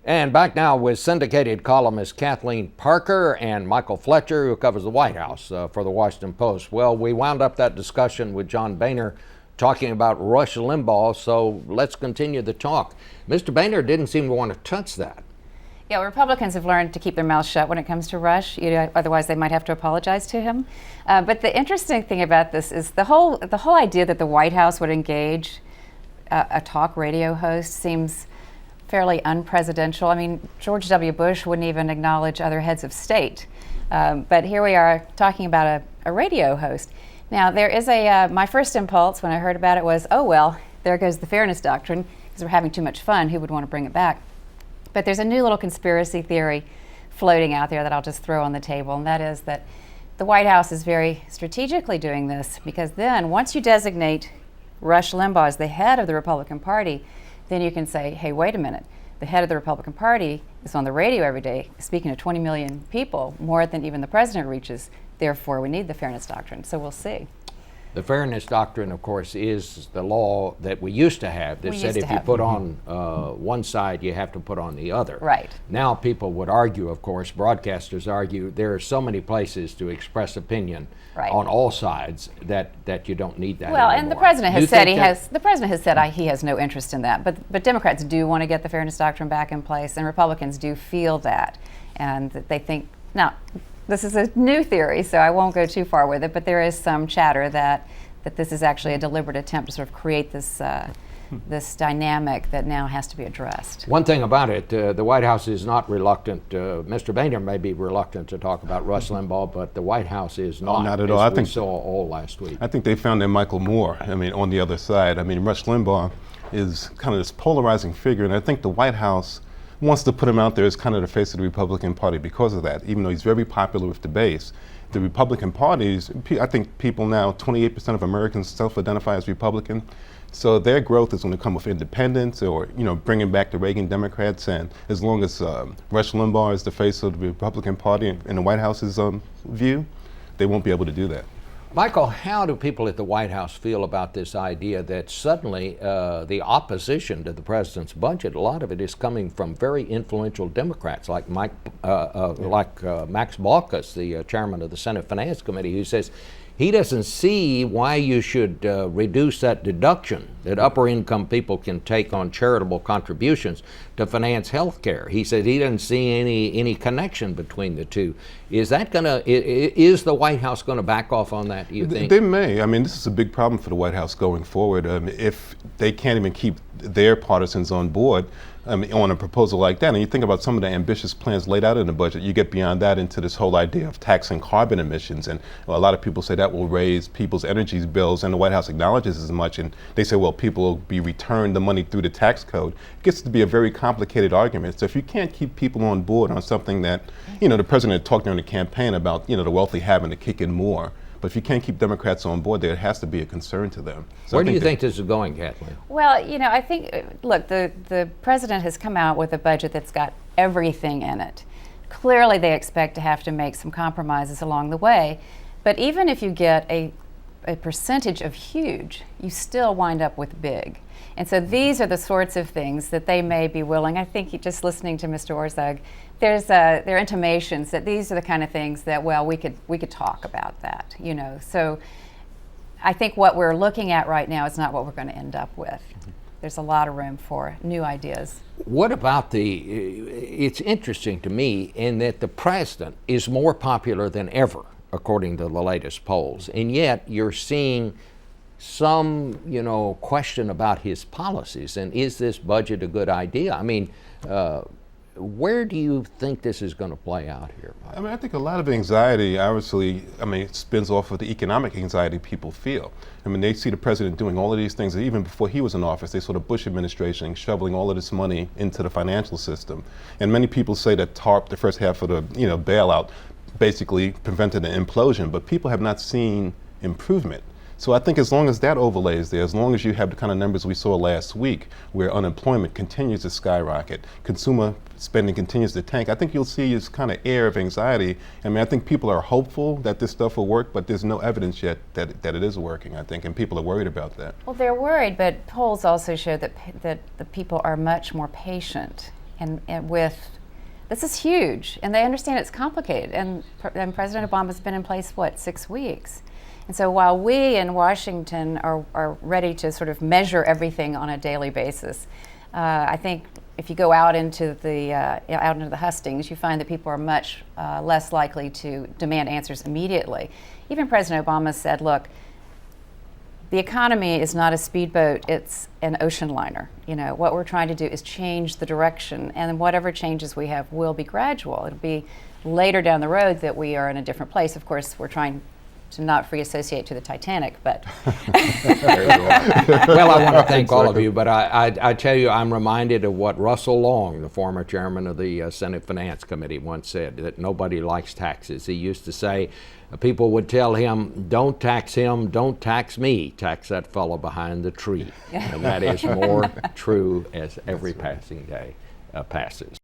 And back now with syndicated columnist Kathleen Parker and Michael Fletcher, who covers the White House for the Washington Post. Well, we wound up that discussion with John Boehner talking about Rush Limbaugh, so let's continue the talk. Mr. Boehner didn't seem to want to touch that. Yeah, Republicans have learned to keep their mouths shut when it comes to Rush. Otherwise, they might have to apologize to him. But the interesting thing about this is the whole idea that the White House would engage a talk radio host seems fairly unpresidential. I mean, George W. Bush wouldn't even acknowledge other heads of state. But here we are talking about a radio host. Now, there is my first impulse when I heard about it was, oh, well, there goes the fairness doctrine, because we're having too much fun. Who would want to bring it back? But there's a new little conspiracy theory floating out there that I'll just throw on the table, and that is that the White House is very strategically doing this, because then once you designate Rush Limbaugh as the head of the Republican Party, then you can say, hey, wait a minute, the head of the Republican Party is on the radio every day speaking to 20 million people, more than even the president reaches. Therefore, we need the fairness doctrine. So we'll see. The fairness doctrine, of course, is the law that we used to have that said if you put on one side, you have to put on the other. Right. Now people would argue, of course, broadcasters argue, there are so many places to express opinion on all sides that you don't need that well, anymore. And the president has said he has no interest in that. But Democrats do want to get the fairness doctrine back in place, and Republicans do feel that, and that they think now. This is a new theory, so I won't go too far with it, but there is some chatter that this is actually a deliberate attempt to sort of create this this dynamic that now has to be addressed. One thing about it, the White House is not reluctant. Mr. Boehner may be reluctant to talk about Rush Limbaugh, but the White House is not. Not at all. I think we saw all last week. I think they found their Michael Moore. I mean, on the other side. I mean, Rush Limbaugh is kind of this polarizing figure, and I think the White House wants to put him out there as kind of the face of the Republican Party because of that. Even though he's very popular with the base, the Republican parties, I think people now, 28% of Americans self-identify as Republican. So their growth is going to come with independence or, bringing back the Reagan Democrats. And as long as Rush Limbaugh is the face of the Republican Party in the White House's view, they won't be able to do that. Michael, how do people at the White House feel about this idea that suddenly the opposition to the president's budget, a lot of it is coming from very influential Democrats like Max Baucus, the chairman of the Senate Finance Committee, who says he doesn't see why you should reduce that deduction that upper income people can take on charitable contributions to finance health care. He said he doesn't see any connection between the two. Is the White House going to back off on that, do you think? They may. I mean, this is a big problem for the White House going forward. If they can't even keep their partisans on board on a proposal like that, and you think about some of the ambitious plans laid out in the budget, you get beyond that into this whole idea of taxing carbon emissions. And a lot of people say that will raise people's energy bills, and the White House acknowledges as much. And they say, well, people will be returned the money through the tax code. It gets to be a very complicated argument. So if you can't keep people on board on something that, the president talked during the campaign about, the wealthy having to kick in more. But if you can't keep Democrats on board, there has to be a concern to them. So where do you think this is going, Kathleen? Well, I think, look, the president has come out with a budget that's got everything in it. Clearly, they expect to have to make some compromises along the way. But even if you get a percentage of huge, you still wind up with big. And so these are the sorts of things that they may be willing. I think just listening to Mr. Orzag, there are intimations that these are the kind of things that, well, we could talk about that, So I think what we're looking at right now is not what we're going to end up with. There's a lot of room for new ideas. What about it's interesting to me in that the president is more popular than ever, according to the latest polls, and yet you're seeing some, question about his policies, and is this budget a good idea? I mean, where do you think this is going to play out here, Mike? I mean, I think a lot of anxiety, obviously, spins off of the economic anxiety people feel. I mean, they see the president doing all of these things, and even before he was in office, they saw the Bush administration shoveling all of this money into the financial system. And many people say that TARP, the first half of the, bailout, basically prevented an implosion, but people have not seen improvement. So I think as long as that overlay is there, as long as you have the kind of numbers we saw last week, where unemployment continues to skyrocket, consumer spending continues to tank, I think you'll see this kind of air of anxiety. I mean, I think people are hopeful that this stuff will work, but there's no evidence yet that it is working, I think, and people are worried about that. Well, they're worried, but polls also show that the people are much more patient and with this is huge, and they understand it's complicated. And President Obama's been in place, what, 6 weeks? And so while we in Washington are ready to sort of measure everything on a daily basis, I think if you go out into the hustings, you find that people are much less likely to demand answers immediately. Even President Obama said, look, the economy is not a speedboat, it's an ocean liner. You know, what we're trying to do is change the direction, and whatever changes we have will be gradual. It'll be later down the road that we are in a different place. Of course, we're trying to not free associate to the Titanic, but. Well, I want to thank all of you, but I tell you, I'm reminded of what Russell Long, the former chairman of the Senate Finance Committee, once said, that nobody likes taxes. He used to say, people would tell him, don't tax him, don't tax me, tax that fellow behind the tree. And that is more true as every passing day passes.